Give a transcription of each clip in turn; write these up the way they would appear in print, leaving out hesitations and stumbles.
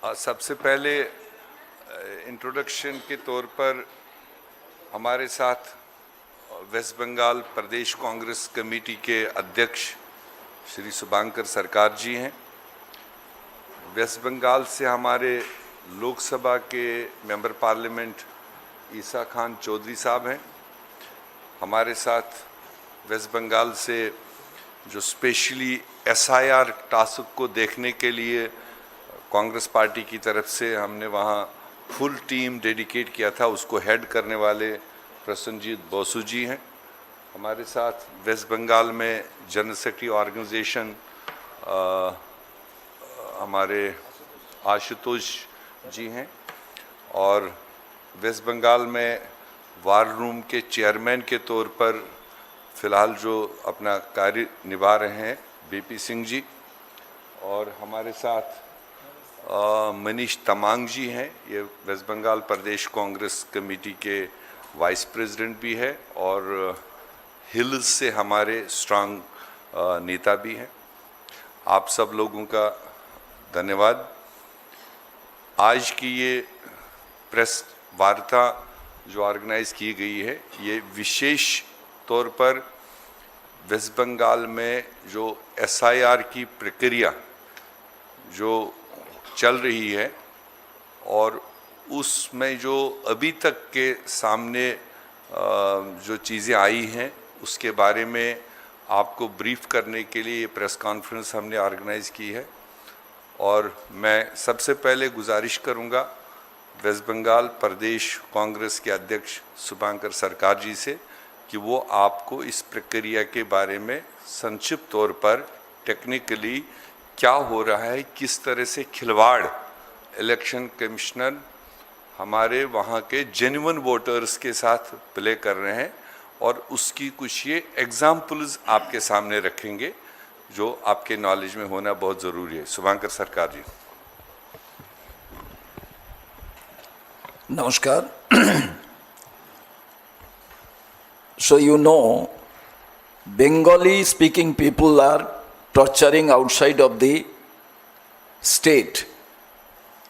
सबसे पहले इंट्रोडक्शन के तौर पर हमारे साथ वेस्ट बंगाल प्रदेश कांग्रेस कमेटी के अध्यक्ष श्री शुभांकर सरकार जी हैं। वेस्ट बंगाल से हमारे लोकसभा के मेंबर पार्लियामेंट ईसा खान चौधरी साहब हैं। हमारे साथ वेस्ट बंगाल से जो स्पेशली SIR टास्क को देखने के लिए कांग्रेस पार्टी की तरफ से हमने वहाँ फुल टीम डेडिकेट किया था, उसको हेड करने वाले प्रसन्नजीत बसु जी हैं। हमारे साथ वेस्ट बंगाल में जनरल सेक्रेटरी ऑर्गेनाइजेशन हमारे आशुतोष जी हैं और वेस्ट बंगाल में वार रूम के चेयरमैन के तौर पर फ़िलहाल जो अपना कार्य निभा रहे हैं BP सिंह जी, और हमारे साथ मनीष तमांग जी हैं। ये वेस्ट बंगाल प्रदेश कांग्रेस कमेटी के वाइस प्रेसिडेंट भी है और हिल्स से हमारे स्ट्रांग नेता भी हैं। आप सब लोगों का धन्यवाद। आज की ये प्रेस वार्ता जो ऑर्गेनाइज की गई है, ये विशेष तौर पर वेस्ट बंगाल में जो SIR की प्रक्रिया जो चल रही है और उसमें जो अभी तक के सामने जो चीज़ें आई हैं उसके बारे में आपको ब्रीफ करने के लिए ये प्रेस कॉन्फ्रेंस हमने ऑर्गेनाइज़ की है। और मैं सबसे पहले गुजारिश करूंगा वेस्ट बंगाल प्रदेश कांग्रेस के अध्यक्ष शुभांकर सरकार जी से कि वो आपको इस प्रक्रिया के बारे में संक्षिप्त तौर पर टेक्निकली क्या हो रहा है, किस तरह से खिलवाड़ इलेक्शन कमिश्नर हमारे वहाँ के जेन्युइन वोटर्स के साथ प्ले कर रहे हैं, और उसकी कुछ ये एग्जाम्पल्स आपके सामने रखेंगे जो आपके नॉलेज में होना बहुत ज़रूरी है। शुभांकर सरकार जी। नमस्कार। So you know, Bengali speaking people are torturing outside of the state,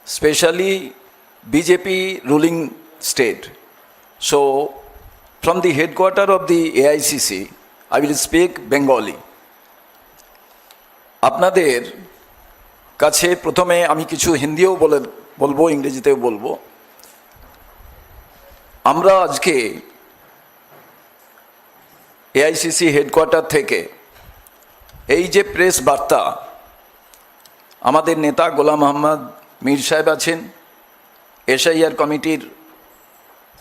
especially BJP ruling state. So from the headquarters of the AICC, I will speak Bengali. আপনাদের কাছে প্রথমে আমি কিছু হিন্দিও বলবো, ইংরেজিতেও বলবো। আমরা আজকে AICC হেডকোয়ার্টার থেকে এই যে প্রেস বার্তা, আমাদের নেতা গোলাম মোহাম্মদ মীর সাহেব আছেন, SIR কমিটির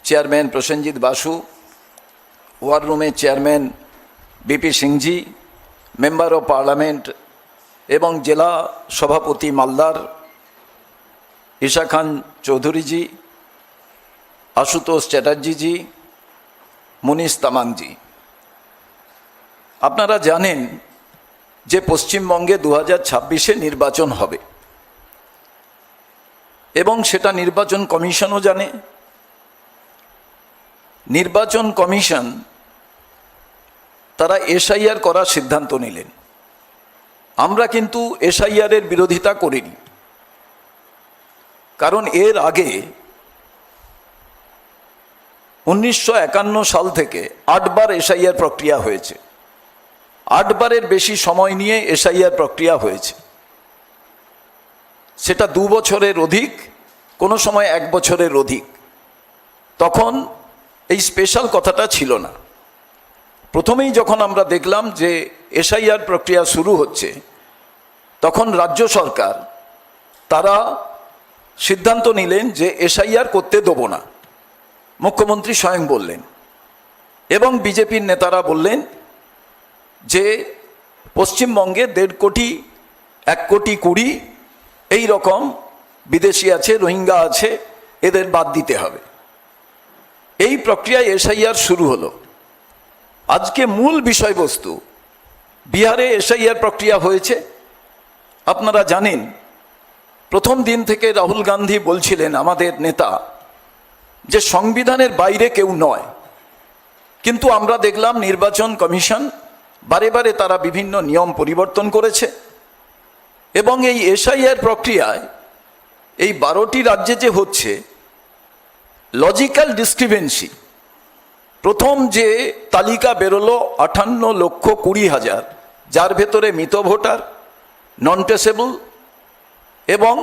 চেয়ারম্যান প্রসেনজিৎ বাসু, ওয়ার রুমের chairman BP Singhji, member of parliament এবং জেলা সভাপতি মালদার ঈশা খান চৌধুরীজি, আশুতোষ চ্যাটার্জিজি, মনীষ তামাংজি। আপনারা জানেন যে পশ্চিমবঙ্গে 2026-এ নির্বাচন হবে এবং সেটা নির্বাচন কমিশনও জানে। নির্বাচন কমিশন তারা SIR করার সিদ্ধান্ত নিলেন। আমরা কিন্তু SIR-এর বিরোধিতা করিনি, কারণ এর আগে 1951 সাল থেকে 8 বার SIR প্রক্রিয়া হয়েছে। 8 বারের বেশি সময় নিয়ে SIR প্রক্রিয়া হয়েছে, সেটা 2 বছরের অধিক, কোনো সময় 1 বছরের অধিক। তখন এই স্পেশাল কথাটা ছিল না। প্রথমেই যখন আমরা দেখলাম যে SIR প্রক্রিয়া শুরু হচ্ছে, তখন রাজ্য সরকার তারা সিদ্ধান্ত নিলেন যে SIR করতে দেব না। মুখ্যমন্ত্রী স্বয়ং বললেন এবং বিজেপির নেতারা বললেন যে পশ্চিমবঙ্গে 1.5 কোটি 1 কোটি 20 এই রকম বিদেশি আছে, রোহিঙ্গা আছে, এদের বাদ দিতে হবে। এই প্রক্রিয়ায় SIR শুরু হলো। আজকে মূল বিষয়বস্তু, বিহারে SIR প্রক্রিয়া হয়েছে। আপনারা জানেন, প্রথম দিন থেকে রাহুল গান্ধী বলছিলেন আমাদের নেতা যে সংবিধানের বাইরে কেউ নয়, কিন্তু আমরা দেখলাম নির্বাচন কমিশন বারে বারে তারা বিভিন্ন নিয়ম পরিবর্তন করেছে এবং এই SIR প্রক্রিয়ায় এই 12টি রাজ্যে যে হচ্ছে লজিক্যাল ডিসক্রিপেন্সি, প্রথম যে তালিকা বেরোলো 58,20,000, যার ভেতরে মৃত ভোটার, নন ট্রেসেবল এবং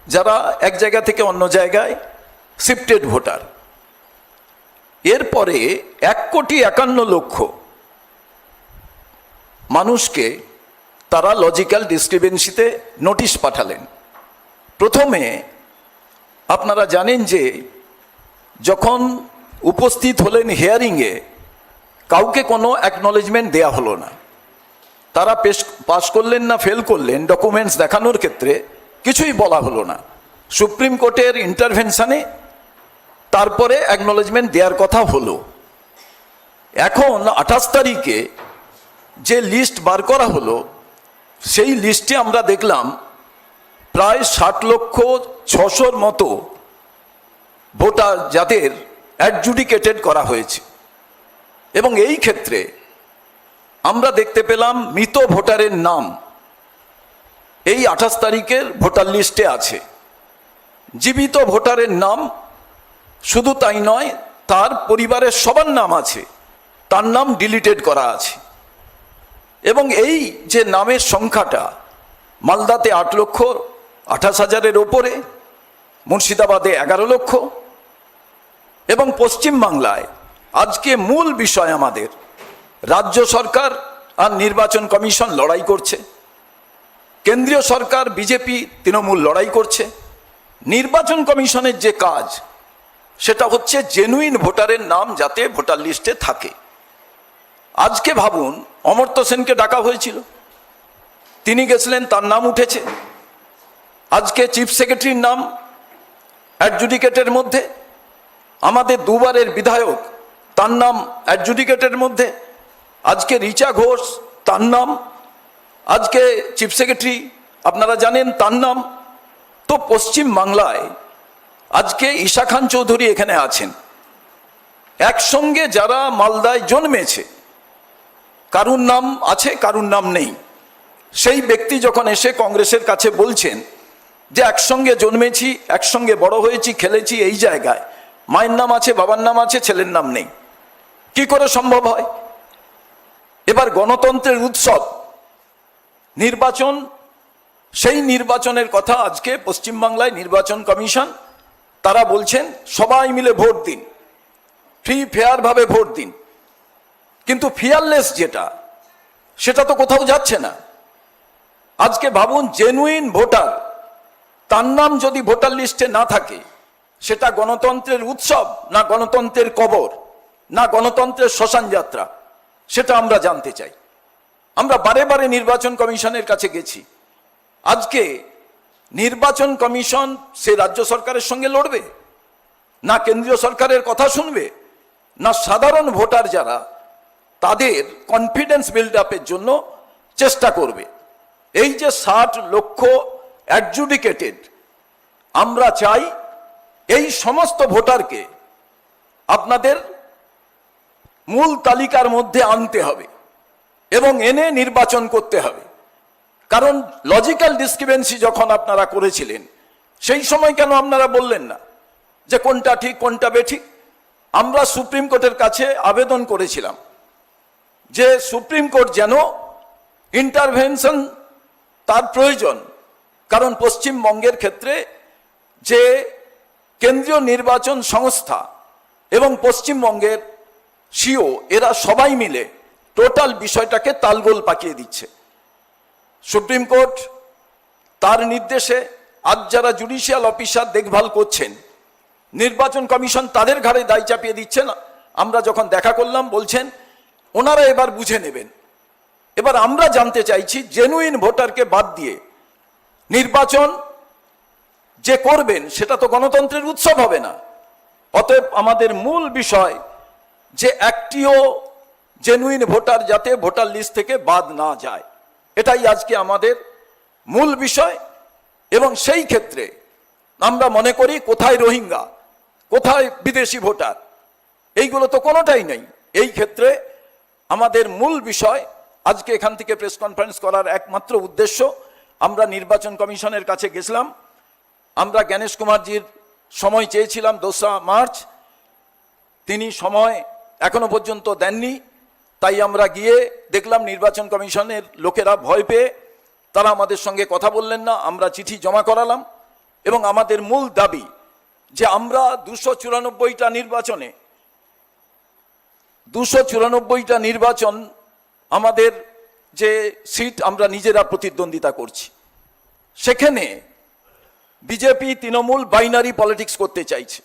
যারা এক জায়গা থেকে অন্য জায়গায় শিফটেড ভোটার, এরপরে 1,51,00,000 মানুষকে তারা লজিক্যাল ডিসক্রিপেন্সিতে নোটিশ পাঠালেন। প্রথমে আপনারা জানেন যে যখন উপস্থিত হলেন হিয়ারিংয়ে, কাউকে কোনো অ্যাকনলেজমেন্ট দেয়া হলো না। তারা পাস করলেন না ফেল করলেন ডকুমেন্টস দেখানোর ক্ষেত্রে কিছুই বলা হলো না। সুপ্রিম কোর্টের ইন্টারভেনশনে তারপরে অ্যাকনলেজমেন্ট দেওয়ার কথা হলো। এখন 28 তারিখে যে লিস্ট বার করা হলো, সেই লিস্টে আমরা দেখলাম প্রায় 60,600,000 মতো ভোটার যাদের অ্যাডজুডিকেটেড করা হয়েছে। এবং এই ক্ষেত্রে আমরা দেখতে পেলাম মৃত ভোটারের নাম এই 28 তারিখের ভোটার লিস্টে আছে। জীবিত ভোটারের নাম শুধু তাই নয়, তার পরিবারের সবার নাম আছে, তার নাম ডিলিটেড করা আছে। এবং এই যে নামের সংখ্যাটা, মালদাতে 8,28,000-এর ওপরে, মুর্শিদাবাদে 11,00,000 এবং পশ্চিমবাংলায় আজকে মূল বিষয় আমাদের রাজ্য সরকার আর নির্বাচন কমিশন লড়াই করছে, কেন্দ্রীয় সরকার বিজেপি তৃণমূল লড়াই করছে। নির্বাচন কমিশনের যে কাজ সেটা হচ্ছে জেনুইন ভোটারের নাম যাতে ভোটার লিস্টে থাকে। আজকে ভাবুন, অমর্ত্য সেনকে ডাকা হয়েছিল, তিনি গেছিলেন, তার নাম উঠেছে। আজকে চিফ সেক্রেটারির নাম অ্যাডজুডিকেটের মধ্যে, আমাদের দুবারের বিধায়ক তার নাম অ্যাডজুডিকেটের মধ্যে, আজকে রিচা ঘোষ তার নাম, আজকে চিফ সেক্রেটারি আপনারা জানেন তার নাম। তো পশ্চিম বাংলায় আজকে ঈশা খান চৌধুরী এখানে আছেন, একসঙ্গে যারা মালদায় জন্মেছে, কারুর নাম আছে কারুর নাম নেই। সেই ব্যক্তি যখন এসে কংগ্রেসের কাছে বলছেন যে একসঙ্গে জন্মেছি, একসঙ্গে বড় হয়েছি, খেলেছি এই জায়গায়, মায়ের নাম আছে, বাবার নাম আছে, ছেলের নাম নেই, কি করে সম্ভব হয়? এবার গণতন্ত্রের উৎসব নির্বাচন, সেই নির্বাচনের কথা আজকে পশ্চিমবাংলায় নির্বাচন কমিশন তারা বলছেন সবাই মিলে ভোট দিন, ফ্রি ফেয়ার ভাবে ভোট দিন, কিন্তু ফিয়ারলেস যেটা সেটা তো কোথাও যাচ্ছে না। আজকে ভাবুন, জেনুইন ভোটার তার নাম যদি ভোটার লিস্টে না থাকে, সেটা গণতন্ত্রের উৎসব না গণতন্ত্রের কবর না গণতন্ত্রের শ্মশান যাত্রা, সেটা আমরা জানতে চাই। আমরা বারে বারে নির্বাচন কমিশনের কাছে গেছি। আজকে নির্বাচন কমিশন সে রাজ্য সরকারের সঙ্গে লড়বে, না কেন্দ্রীয় সরকারের কথা শুনবে, না সাধারণ ভোটার যারা তাদের কনফিডেন্স বিল্ড আপের জন্য চেষ্টা করবে। এই যে 60 লক্ষ অ্যাডজুডিকেটেড, আমরা চাই এই সমস্ত ভোটারকে আপনাদের মূল তালিকার মধ্যে আনতে হবে এবং এনে নির্বাচন করতে হবে। কারণ লজিক্যাল ডিসক্রিপেন্সি যখন আপনারা করেছিলেন, সেই সময় কেন আপনারা বললেন না যে কোনটা ঠিক কোনটা বেঠিক? আমরা সুপ্রিম কোর্টের কাছে আবেদন করেছিলাম যে সুপ্রিম কোর্ট যেন ইন্টারভেনশন তার প্রয়োজন, কারণ পশ্চিমবঙ্গের ক্ষেত্রে যে কেন্দ্রীয় নির্বাচন সংস্থা এবং পশ্চিমবঙ্গের সিও এরা সবাই মিলে টোটাল বিষয়টাকে তালগোল পাকিয়ে দিচ্ছে। সুপ্রিম কোর্ট তার নির্দেশে আজ যারা জুডিশিয়াল অফিসার দেখভাল করছেন, নির্বাচন কমিশন তাদের ঘাড়ে দায় চাপিয়ে দিচ্ছেন। আমরা যখন দেখা করলাম বলছেন ওনারা এবার বুঝে নেবেন। এবার আমরা জানতে চাইছি, জেনুইন ভোটারকে বাদ দিয়ে নির্বাচন যে করবেন সেটা তো গণতন্ত্রের উৎসব হবে না। অতএব আমাদের মূল বিষয় যে একটিও জেনুইন ভোটার যাতে ভোটার লিস্ট থেকে বাদ না যায়, এটাই আজকে আমাদের মূল বিষয়। এবং সেই ক্ষেত্রে আমরা মনে করি কোথায় রোহিঙ্গা, কোথায় বিদেশি ভোটার, এইগুলো তো কোনোটাই নেই। এই ক্ষেত্রে আমাদের মূল বিষয় আজকে এখান থেকে প্রেস কনফারেন্স করার একমাত্র উদ্দেশ্য, আমরা নির্বাচন কমিশনের কাছে গেছিলাম, আমরা জ্ঞানেশ কুমারজির সময় চেয়েছিলাম 2রা মার্চ, তিনি সময় এখনো পর্যন্ত দেননি। তাই আমরা গিয়ে দেখলাম নির্বাচন কমিশনের লোকেরা ভয় পেয়ে তারা আমাদের সঙ্গে কথা বললেন না। আমরা চিঠি জমা করালাম এবং আমাদের মূল দাবি যে আমরা 294টা নির্বাচনে 294টা নির্বাচন আমাদের যে সিট আমরা নিজেরা প্রতিদ্বন্দ্বিতা করছি, সেখানে বিজেপি তৃণমূল বাইনারি পলিটিক্স করতে চাইছে।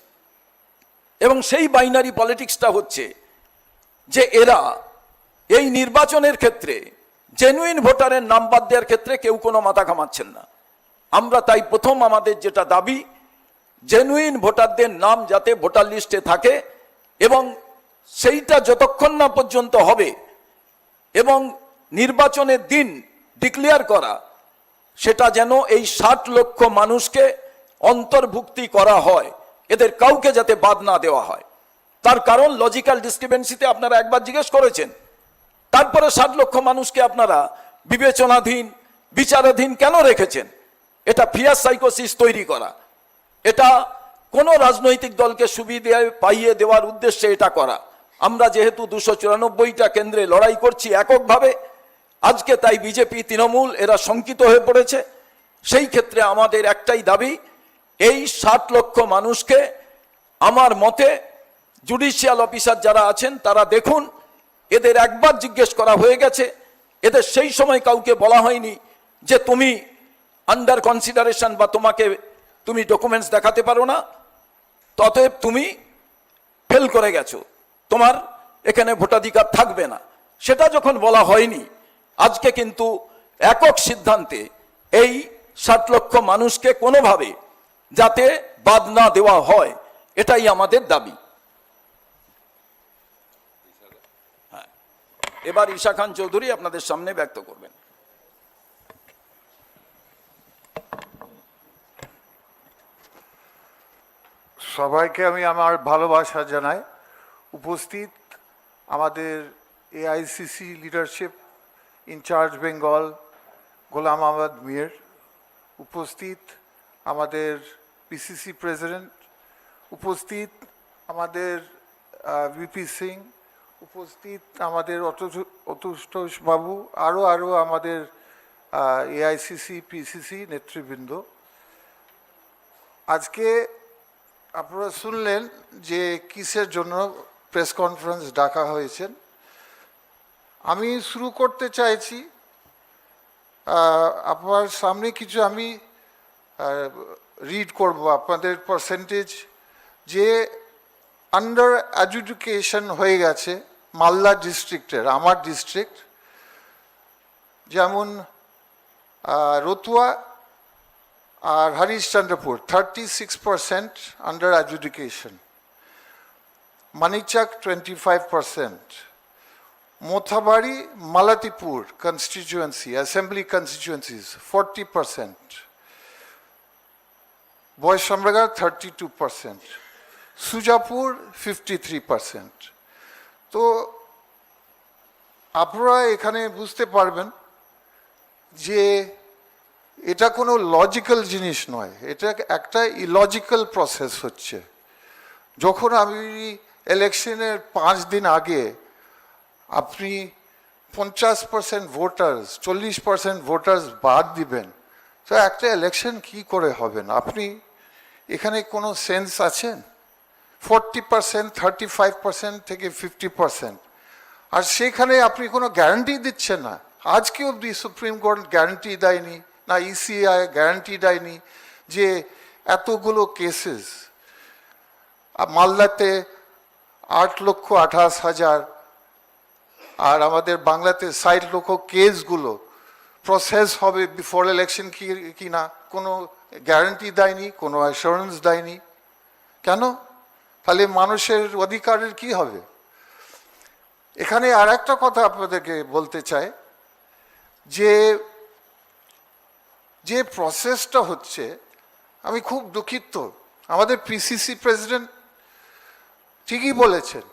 এবং সেই বাইনারি পলিটিক্সটা হচ্ছে যে এরা এই নির্বাচনের ক্ষেত্রে জেনুইন ভোটারের নাম বাদ দেওয়ার ক্ষেত্রে কেউ কোনো মাথা ঘামাচ্ছেন না। আমরা তাই প্রথম আমাদের যেটা দাবি, জেনুইন ভোটারদের নাম যাতে ভোটার লিস্টে থাকে এবং সেইটা যতক্ষণ না পর্যন্ত হবে এবং নির্বাচনের দিন ডিক্লেয়ার করা, সেটা যেন এই 60 লক্ষ মানুষকে অন্তর্ভুক্তি করা হয়, এদের কাউকে যাতে বাদ না দেওয়া হয়। তার কারণ লজিক্যাল ডিসক্রিপেন্সিতে আপনারা একবার জিজ্ঞেস করেছেন, তারপরে 60 লক্ষ মানুষকে আপনারা বিবেচনাধীন বিচারাধীন কেন রেখেছেন? এটা ফিয়ার সাইকোসিস তৈরি করা, এটা কোনো রাজনৈতিক দলকে সুবিধা পাইয়ে দেওয়ার উদ্দেশ্যে এটা করা। আমরা যেহেতু 294টা কেন্দ্রে লড়াই করছি এককভাবে, আজকে তাই বিজেপি তৃণমূল এরা শঙ্কিত হয়ে পড়েছে। সেই ক্ষেত্রে আমাদের একটাই দাবি, এই 60 লক্ষ মানুষকে আমার মতে জুডিশিয়াল অফিসার যারা আছেন তারা দেখুন, এদের একবার জিজ্ঞেস করা হয়ে গেছে, এদের সেই সময় কাউকে বলা হয়নি যে তুমি আন্ডার কনসিডারেশন বা তুমি ডকুমেন্টস দেখাতে পারো না, অতএব তুমি ফেল করে গেছো, তোমার এখানে ভোটাধিকার থাকবে না। সেটা যখন বলা হয়নি, আজকে কিন্তু একক সিদ্ধান্তে এই 60 লক্ষ মানুষকে কোনোভাবে যাতে বাদ না দেওয়া হয়, এটাই আমাদের দাবি। হ্যাঁ, এবার ঈশা খান চৌধুরী আপনাদের সামনে ব্যক্ত করবেন। সবাইকে আমি আমার ভালোবাসা জানাই। উপস্থিত আমাদের এআইসিসি লিডারশিপ ইনচার্জ বেঙ্গল গোলাম আহমদ মীর, উপস্থিত আমাদের পিসিসি প্রেসিডেন্ট, উপস্থিত আমাদের ভিপি সিং, উপস্থিত আমাদের অতুষ্টস বাবু, আরও আমাদের এআইসিসি পিসিসি নেতৃবৃন্দ। আজকে আপনারা শুনলেন যে কিসের জন্য প্রেস কনফারেন্স ডাকা হয়েছে। আমি শুরু করতে চাইছি, আপনার সামনে কিছু আমি রিড করব আপনাদের পার্সেন্টেজ যে আন্ডার এডুকেশন হয়ে গেছে মালদা ডিস্ট্রিক্টের, আমার ডিস্ট্রিক্ট, যেমন রতুয়া আর Harishchandrapur 36% under education, Manikchak 25%, Mothabari Malatipur constituency assembly constituencies 40%, বয়সমরাগা 32%, সুজাপুর 53%। তো আপনারা এখানে বুঝতে পারবেন যে এটা কোনো লজিক্যাল জিনিস নয়, এটা একটা ইলজিক্যাল প্রসেস হচ্ছে। যখন আমি ইলেকশনের 5 দিন আগে আপনি 50% ভোটার্স 40% ভোটার্স বাদ দিবেন, তো একটা ইলেকশন কি করে হবেন? আপনি এখানে কোনো সেন্স আছেন? 40%, 35% থেকে 50%, আর সেখানে আপনি কোনো গ্যারান্টি দিচ্ছেন না। আজকে অবধি সুপ্রিম কোর্ট গ্যারান্টি দেয়নি, না ইসিআই গ্যারান্টি দেয়নি যে এতগুলো কেসেস মালদাতে 8,28,000 আর আমাদের বাংলাতে 60 লক্ষ কেসগুলো প্রসেস হবে বিফোর ইলেকশন কি না, কোনো গ্যারান্টি দেয়নি, কোনো অ্যাসুরেন্স দেয়নি। কেন? তাহলে মানুষের অধিকারের কি হবে? এখানে আর একটা কথা আপনাদেরকে বলতে চাই, যে প্রসেসটা হচ্ছে, আমি খুব দুঃখিত। আমাদের পিসিসি প্রেসিডেন্ট ঠিকই বলেছেন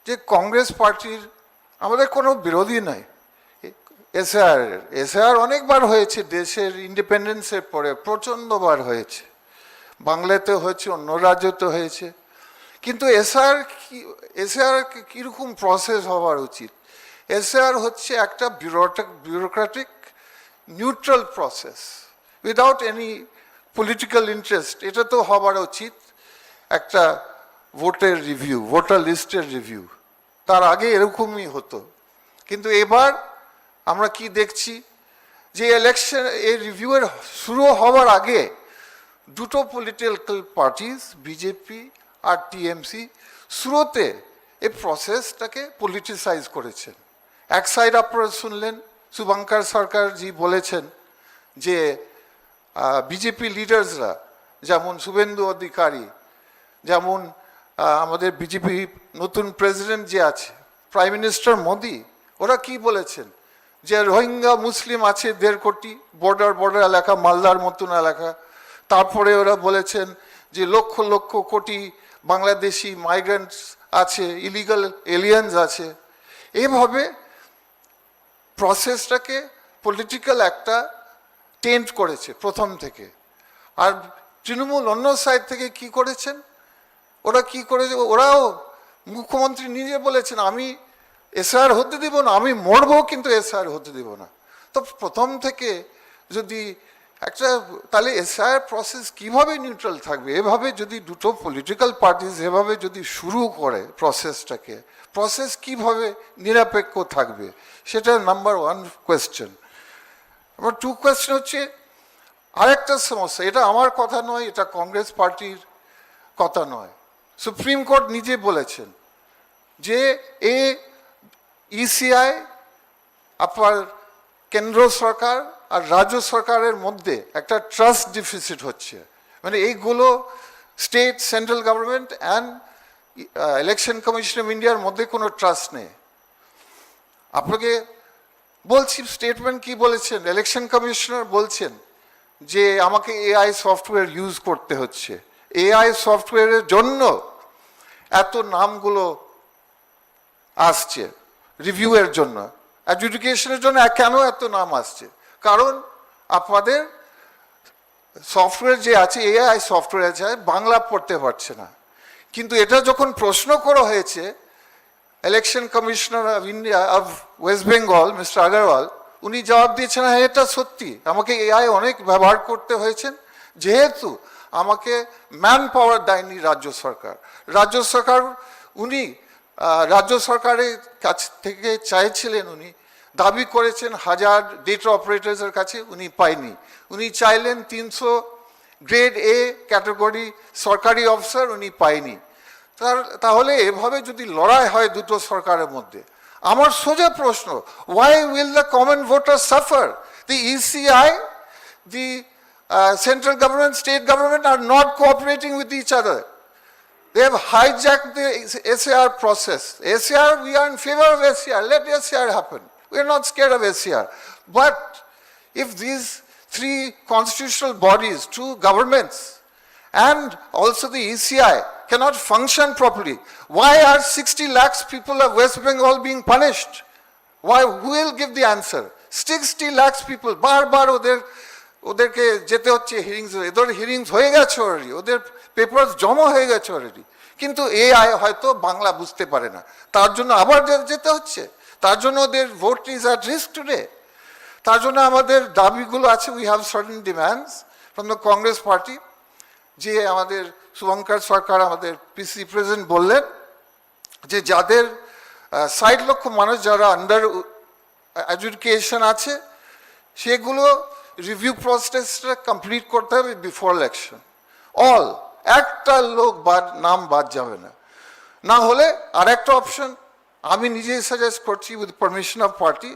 যে কংগ্রেস পার্টির আমাদের কোনো বিরোধী নাই, এসআর অনেকবার হয়েছে, দেশের ইন্ডিপেন্ডেন্সের পরে প্রচণ্ডবার হয়েছে, বাংলাতে হয়েছে, অন্য রাজ্যতে হয়েছে। কিন্তু এসআর কীরকম প্রসেস হওয়ার উচিত? এসআর হচ্ছে একটা bureaucratic neutral process without any political interest. এটা তো হওয়ার উচিত একটা ভোটার লিস্টের রিভিউ, তার আগে এরকমই হতো। কিন্তু এবার আমরা কি দেখছি যে এই রিভিউয়ের শুরু হওয়ার আগে দুটো পলিটিক্যাল পার্টিস, বিজেপি আর টিএমসি, শুরুতে এই প্রসেসটাকে পলিটিসাইজ করেছেন। এক সাইড আপনারা শুনলেন শুভঙ্কর সরকার জি বলেছেন যে বিজেপি লিডার্সরা, যেমন শুভেন্দু অধিকারী, যেমন আমাদের বিজেপি নতুন প্রেসিডেন্ট যে আছে প্রাইম মিনিস্টার মোদি, ওরা কি বলেছেন যে রোহিঙ্গা মুসলিম আছে 1.5 কোটি, বর্ডার এলাকা, মালদার মতন এলাকা। তারপরে ওরা বলেছেন যে লক্ষ লক্ষ কোটি বাংলাদেশি মাইগ্রেন্টস আছে, ইলিগাল এলিয়েন্স আছে। এইভাবে প্রসেসটাকে পলিটিক্যাল একটা টেন্ট করেছে প্রথম থেকে। আর তৃণমূল অন্য সাইড থেকে কি করেছেন, ওরা কি করেছে, ওরাও মুখ্যমন্ত্রী নিজে বলেছেন আমি এসআর হতে দিব না, আমি মরবো কিন্তু এসআর হতে দিব না। তো প্রথম থেকে যদি একটা, তাহলে এসআর প্রসেস কিভাবে নিউট্রাল থাকবে? এভাবে যদি দুটো পলিটিক্যাল পার্টিস এভাবে যদি শুরু করে প্রসেসটাকে, প্রসেস কিভাবে নিরপেক্ষ থাকবে? সেটা নাম্বার 1 কোয়েশ্চেন। আমার 2 কোয়েশ্চেন হচ্ছে আরেকটা সমস্যা, এটা আমার কথা নয়, এটা কংগ্রেস পার্টির কথা নয়, সুপ্রিম কোর্ট নিজে বলেছেন যে ইসিআই আপনার কেন্দ্র সরকার আর রাজ্য সরকারের মধ্যে একটা ট্রাস্ট ডিফিসিট হচ্ছে। মানে এইগুলো state, central government and election commission of ইন্ডিয়ার মধ্যে কোনো ট্রাস্ট নেই। আপনাকে বলছি স্টেটমেন্ট কি বলেছেন, ইলেকশন কমিশনার বলছেন যে আমাকে এআই সফটওয়্যার ইউজ করতে হচ্ছে, এআই সফটওয়্যারের জন্য এত নামগুলো আসছে রিভিউয়ের জন্য, অ্যাডজুডিকেশনের জন্য কেন এত নাম আসছে? কারণ আপনাদের সফটওয়্যার যে আছে, এআই সফটওয়্যার আছে, বাংলা পড়তে পারছে না। কিন্তু এটা যখন প্রশ্ন করা হয়েছে election commissioner of India of West Bengal mister Agarwal, উনি জবাব দিয়েছেন হ্যাঁ এটা সত্যি, আমাকে এআই অনেক ব্যবহার করতে হয়েছেন, যেহেতু আমাকে ম্যান পাওয়ার দেয়নি রাজ্য সরকার। উনি রাজ্য সরকারের কাছ থেকে চাইছিলেন, উনি দাবি করেছেন 1000 ডেটা অপারেটরসের কাছে, উনি পায়নি। উনি চাইলেন 300 গ্রেড এ ক্যাটাগরি সরকারি অফিসার, উনি পায়নি। তাহলে এভাবে যদি লড়াই হয় দুটো সরকারের মধ্যে, আমার সোজা প্রশ্ন, why will the common voter suffer? The ECI, the central government, state government are not cooperating with each other. They have hijacked the SAR process. SAR, we are in favor of SAR. Let SAR happen. We are not scared of SAR. But if these 3 constitutional bodies, 2 governments, and also the ECI cannot function properly, why are 60 lakhs people of West Bengal being punished? Why? Who will give the answer? 60 lakhs people, বার ওদেরকে যেতে হচ্ছে হিয়ারিংস, ওদের হিয়ারিংস হয়ে গেছে already, ওদের paper জমা হয়ে গেছে অলরেডি, কিন্তু এআই হয়তো বাংলা বুঝতে পারে না, তার জন্য আবার যেতে হচ্ছে, তার জন্য ওদের vote is at risk today. তার জন্য আমাদের দাবিগুলো আছে, we have certain demands from the Congress party. যে আমাদের শুভঙ্কর সরকার, আমাদের পিসি প্রেসিডেন্ট বললেন যে যাদের 60 লক্ষ মানুষ যারা আন্ডার এডুকেশন আছে, সেগুলো রিভিউ প্রসেসটা কমপ্লিট করতে হবে বিফোর ইলেকশন। অল, একটা লোক নাম বাদ যাবে না। না হলে আর একটা অপশন আমি নিজেই সাজেস্ট করছি with permission off party,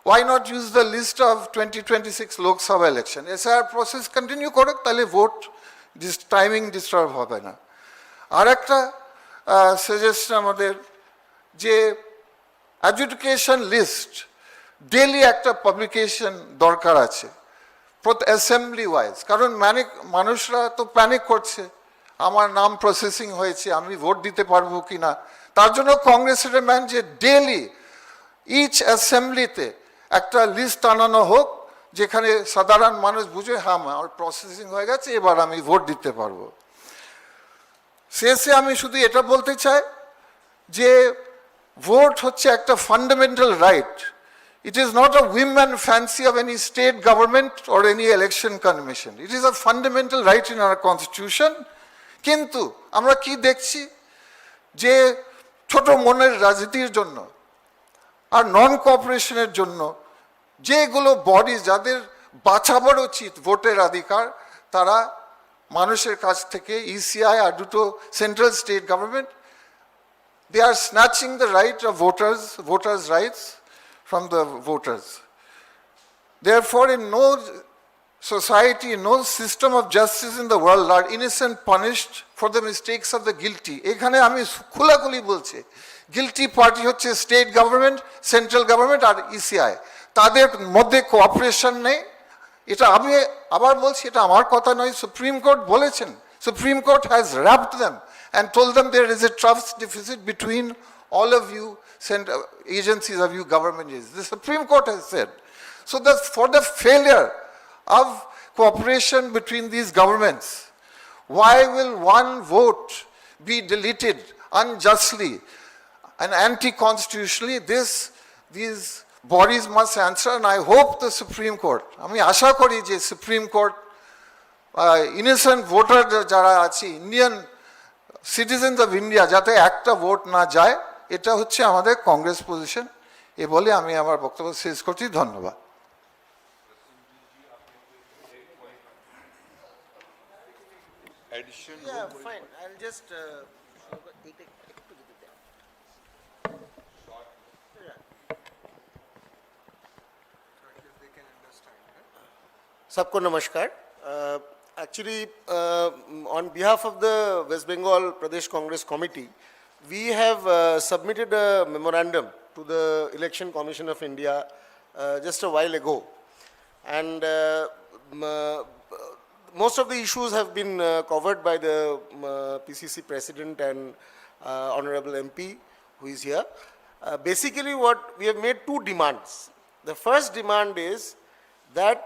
why not use the list of 2026 Lok Sabha election? SR process continue করে, তাহলে ভোট টাইমিং ডিস্টার্ব হবে না। আর একটা সাজেশন আমাদের, যে এডুকেশন লিস্ট ডেলি একটা পাবলিকেশন দরকার আছে অ্যাসেম্বলি ওয়াইজ, কারণ মানুষরা তো প্যানিক করছে, আমার নাম প্রসেসিং হয়েছে, আমি ভোট দিতে পারবো কি না। তার জন্য কংগ্রেসের ডিমান্ড যে ডেলি ইচ অ্যাসেম্বলিতে একটা লিস্ট আনানো হোক যেখানে সাধারণ মানুষ বুঝে হ্যাঁ আমার প্রসেসিং হয়ে গেছে, এবার আমি ভোট দিতে পারবো। শেষে আমি শুধু এটা বলতে চাই যে ভোট হচ্ছে একটা fundamental right. It is not a whim and fancy of any state government or any election commission. It is a fundamental right in our constitution. কিন্তু আমরা কি দেখছি যে ছোট মনের রাজনীতির জন্য আর নন কোঅপারেশনের জন্য যেগুলো বডি যাদের বাঁচাবার উচিত ভোটের অধিকার, তারা মানুষের কাছ থেকে ইসিআই আর দুটো central state government, they are snatching the right of voters' rights from the voters. Therefore, in no society, no system of justice in the world are innocent punished for the mistakes of the guilty. এখানে আমি খোলাখুলি বলছি, guilty party হচ্ছে state government, central government আর ECI, তাদের মধ্যে cooperation নেই। এটা আমি আবার বলছি, এটা আমার কথা নয়, সুপ্রিম কোর্ট বলেছেন। Supreme court has wrapped them and told them there is a trust deficit between all of you agencies of you government agencies. The Supreme Court has said. So that for the failure of cooperation between these governments, why will one vote be deleted unjustly and anti-constitutionally? These bodies must answer, and I hope the Supreme Court, আমি আশা করি যে supreme court innocent voter যারা আছে, Indian citizens of India, যাতে একটা vote না যায়, এটা হচ্ছে আমাদের কংগ্রেস পজিশন। এ বলে আমি আমার বক্তব্য শেষ করছি। ধন্যবাদ। Yeah, fine. I'll just सबको नमस्कार। Actually, on behalf of the West Bengal Pradesh Congress Committee, we have submitted a memorandum to the Election Commission of India just a while ago, and most of the issues have been covered by the PCC President and Honorable MP who is here. Basically, what we have made two demands. The first demand is that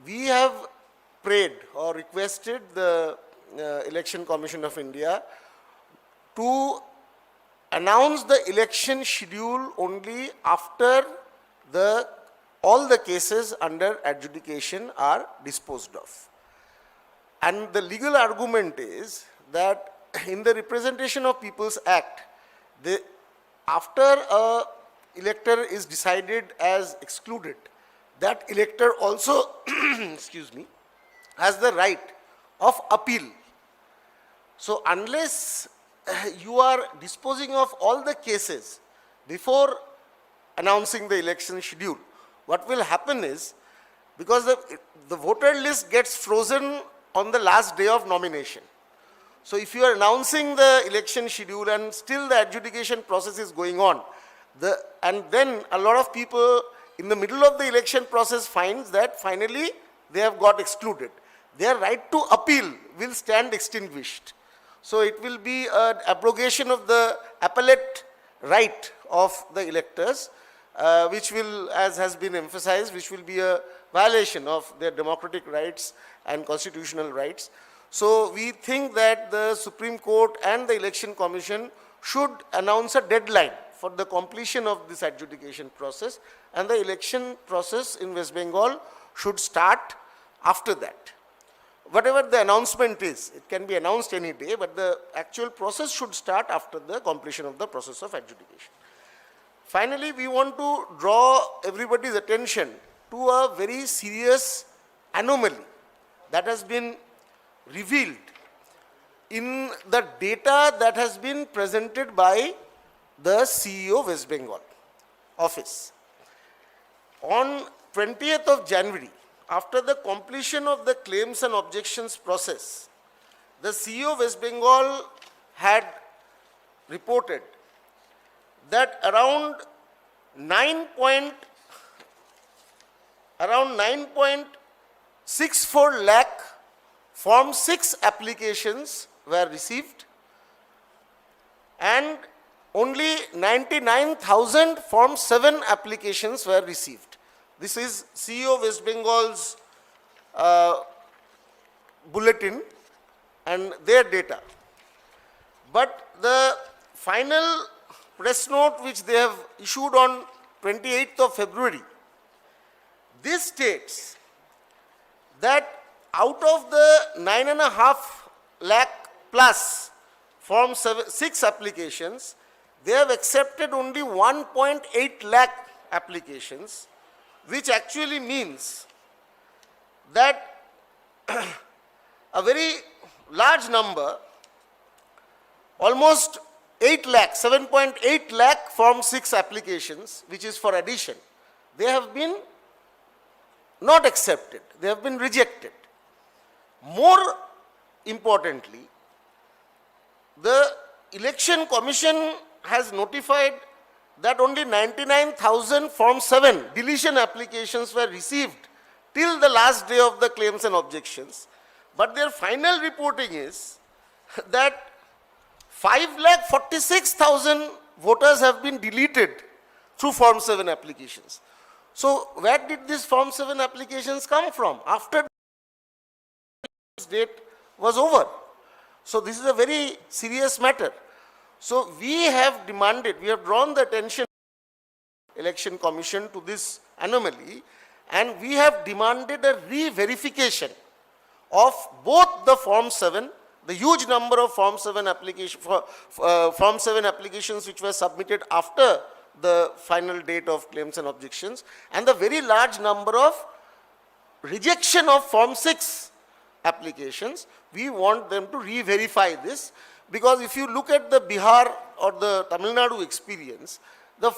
we have prayed or requested the Election Commission of India to announce the election schedule only after all the cases under adjudication are disposed of. And the legal argument is that in the Representation of People's Act, after a elector is decided as excluded, that elector also excuse me, has the right of appeal. So unless you are disposing of all the cases before announcing the election schedule, what will happen is, because the voter list gets frozen on the last day of nomination. So if you are announcing the election schedule and still the adjudication process is going on, and then a lot of people in the middle of the election process finds that finally they have got excluded, their right to appeal will stand extinguished. So it will be an abrogation of the appellate right of the electors, which will, as has been emphasized, which will be a violation of their democratic rights and constitutional rights. So we think that the Supreme Court and the Election Commission should announce a deadline for the completion of this adjudication process, and the election process in West Bengal should start after that. Whatever the announcement is, it can be announced any day, but the actual process should start after the completion of the process of adjudication. Finally, we want to draw everybody's attention to a very serious anomaly that has been revealed in the data that has been presented by the CEO West Bengal office. On 20th of January, after the completion of the claims and objections process, the CEO West Bengal had reported that around 9.64 lakh Form 6 applications were received, and only 99,000 Form 7 applications were received. This is CEO West Bengal's bulletin and their data. But the final press note which they have issued on 28th of February, this states that out of the 9.5 lakh plus Form 6 applications, they have accepted only 1.8 lakh applications, which actually means that a very large number, almost 8 lakh, 7.8 lakh Form 6 applications, which is for addition, they have been not accepted, they have been rejected. More importantly, the Election Commission has notified that only 99,000 Form 7 deletion applications were received till the last day of the claims and objections. But their final reporting is that 5,46,000 voters have been deleted through Form 7 applications. So where did these Form 7 applications come from? After this date was over. So this is a very serious matter. So we have demanded, we have drawn the attention of the Election Commission to this anomaly, and we have demanded a re-verification of both the Form 7, the huge number of Form 7 applications which were submitted after the final date of claims and objections, and the very large number of rejection of Form 6 applications. We want them to re-verify this, because if you look at the Bihar or the Tamil Nadu experience, the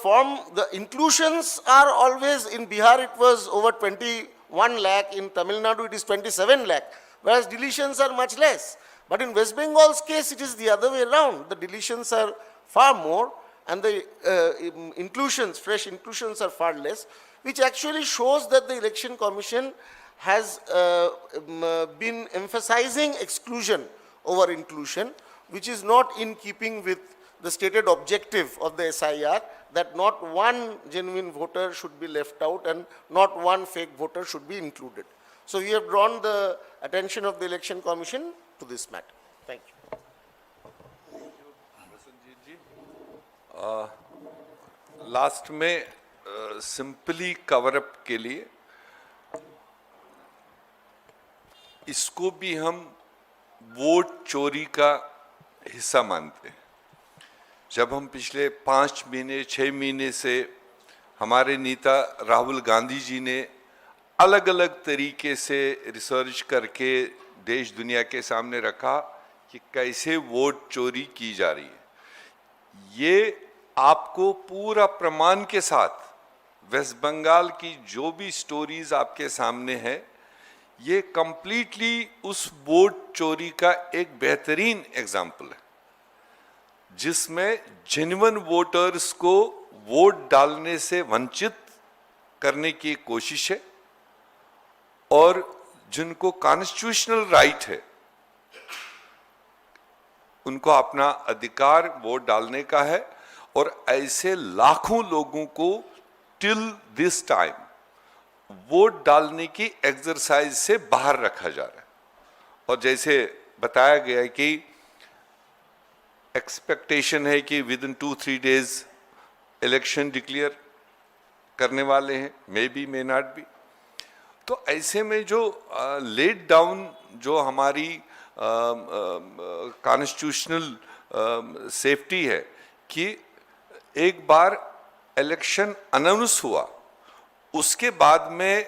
inclusions are always, in Bihar it was over 21 lakh, in Tamil Nadu it is 27 lakh, whereas deletions are much less. But in West Bengal's case, it is the other way around. The deletions are far more and the inclusions, fresh inclusions are far less, which actually shows that the Election Commission has been emphasizing exclusion over inclusion, which is not in keeping with the stated objective of the SIR, that not one genuine voter should be left out and not one fake voter should be included. So we have drawn the attention of the Election Commission to this matter. Thank you. Last में simply cover up के लिए इसको भी हम vote चोरी का हिस्सा मानते हैं। जब हम पिछले 5 महीने 6 महीने से हमारे नेता राहुल गांधी जी ने अलग अलग तरीके से रिसर्च करके देश दुनिया के सामने रखा कि कैसे वोट चोरी की जा रही है, ये आपको पूरा प्रमाण के साथ वेस्ट बंगाल की जो भी स्टोरीज आपके सामने है, ये कंप्लीटली उस वोट चोरी का एक बेहतरीन एग्जाम्पल है, जिसमें जेन्युइन वोटर्स को वोट डालने से वंचित करने की कोशिश है और जिनको कॉन्स्टिट्यूशनल राइट है उनको अपना अधिकार वोट डालने का है, और ऐसे लाखों लोगों को टिल दिस टाइम वोट डालने की एक्सरसाइज से बाहर रखा जा रहा है। और जैसे बताया गया है कि एक्सपेक्टेशन है कि with in 2-3 days election declare करने वाले हैं, may be may not be. तो ऐसे में जो लेट डाउन जो हमारी कॉन्स्टिट्यूशनल सेफ्टी है कि एक बार इलेक्शन अनाउंस हुआ उसके बाद में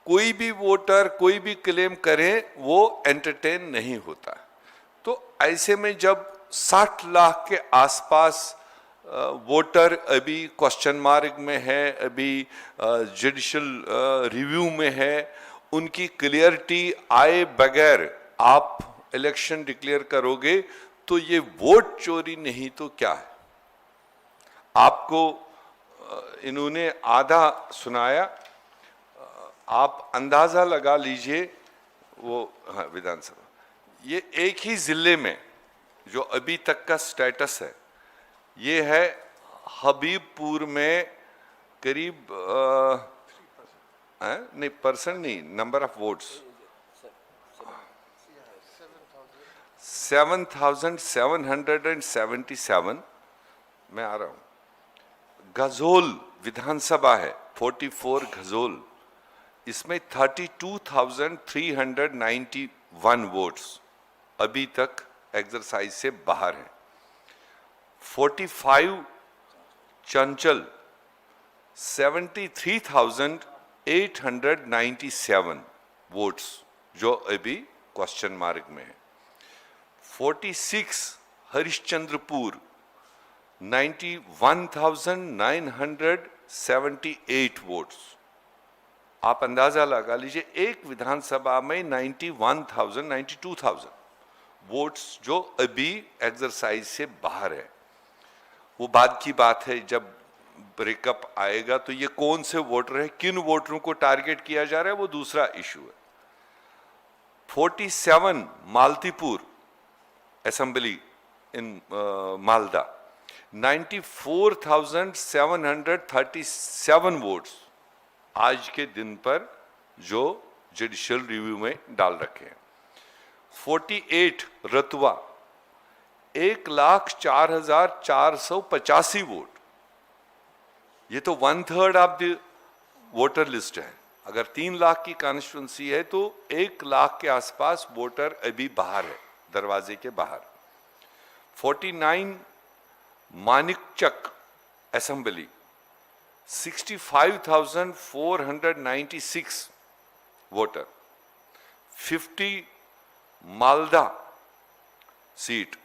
कोई भी वोटर कोई भी क्लेम करे वो एंटरटेन नहीं होता। तो ऐसे में जब 60 लाख के आसपास वोटर अभी क्वेश्चन मार्क में है, अभी जुडिशियल रिव्यू में है, उनकी क्लियरिटी आए बगैर आप इलेक्शन डिक्लेयर करोगे तो ये वोट चोरी नहीं तो क्या है। आपको इन्होंने आधा सुनाया, आप अंदाजा लगा लीजिए वो। हाँ, विधानसभा ये एक ही जिले में जो अभी तक का स्टेटस है ये है हबीबपुर में करीब नहीं परसेंट नहीं, नंबर ऑफ वोट्स 7,777। मैं आ रहा हूं। गजोल विधानसभा है 44 गजोल, इसमें 32,391 वोट्स अभी तक एक्सरसाइज से बाहर हैं। 45 चंचल 73,897 वोट्स जो अभी क्वेश्चन मार्क में है। 46 हरिश्चंद्रपुर 91,978 वोट्स। आप अंदाजा लगा लीजिए एक विधानसभा में 91,000 92,000 वोट्स जो अभी एक्सरसाइज से बाहर है। वो बाद की बात है, जब ब्रेकअप आएगा तो ये कौन से वोटर है, किन वोटरों को टारगेट किया जा रहा है, वो दूसरा इशू है। 47 Malatipur assembly in Malda 94,737 votes आज के दिन पर जो जुडिशियल रिव्यू में डाल रखे हैं। 48 रतुआ 1,04,485 वोट, ये तो 1/3 ऑफ द वोटर लिस्ट है। अगर 3 लाख की कॉन्स्टिट्यूंसी है तो 1 लाख के आसपास वोटर अभी बाहर है, दरवाजे के बाहर। 49 Manikchak assembly 65,496 voter. 50 Malda seat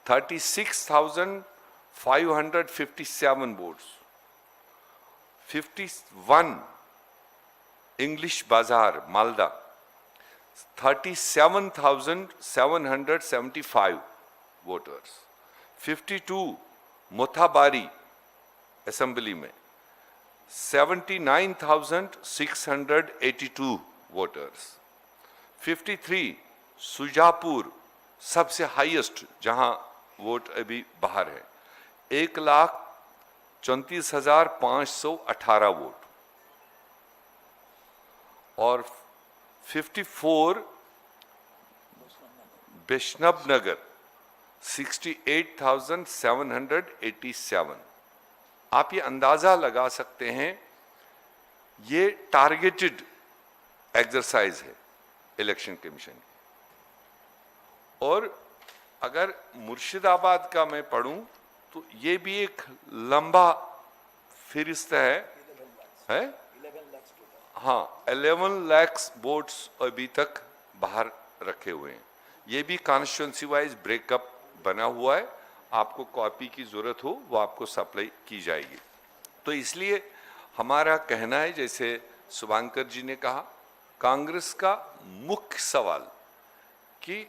36,557 votes. 51 English बाजार मालदा 37,775 वोटर्स। 52 मोथाबारी असेंबली में 79,682 वोटर्स। 53 सुजापुर सबसे हाईएस्ट जहां वोट अभी बाहर है 1,34,518 वोट। और 54 वैष्णव नगर 68,787। आप ये अंदाजा लगा सकते हैं, ये टारगेटेड एक्सरसाइज है इलेक्शन कमीशन की। और अगर मुर्शिदाबाद का मैं पढ़ूं तो ये भी एक लंबा फिरिस्त है? हाँ, 11 लाख वोट्स अभी तक बाहर रखे हुए हैं। ये भी कॉन्स्टिट्यूंसी वाइज ब्रेकअप बना हुआ है। आपको कॉपी की जरूरत हो वो आपको सप्लाई की जाएगी। तो इसलिए हमारा कहना है, जैसे शुभांकर जी ने कहा, कांग्रेस का मुख्य सवाल कि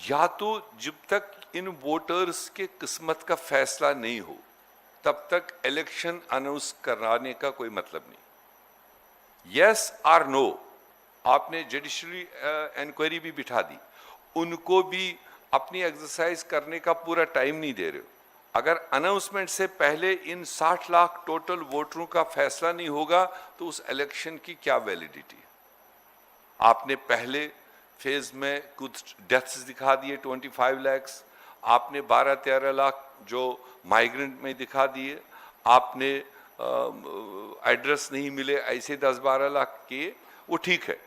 या तो जब तक इन वोटर्स के किस्मत का फैसला नहीं हो तब तक इलेक्शन अनाउंस कराने का कोई मतलब नहीं। यस और नो, आपने जुडिशरी इंक्वायरी भी बिठा दी, उनको भी अपनी एक्सरसाइज करने का पूरा टाइम नहीं दे रहे हो। अगर अनाउंसमेंट से पहले इन 60 लाख टोटल वोटरों का फैसला नहीं होगा तो उस इलेक्शन की क्या वैलिडिटी है? आपने पहले फेज में कुछ डेथ्स दिखा दिए 25 लाख, आपने 12-13 लाख जो माइग्रेंट में दिखा दिए, आपने एड्रेस नहीं मिले ऐसे 10-12 लाख किए, वो ठीक है।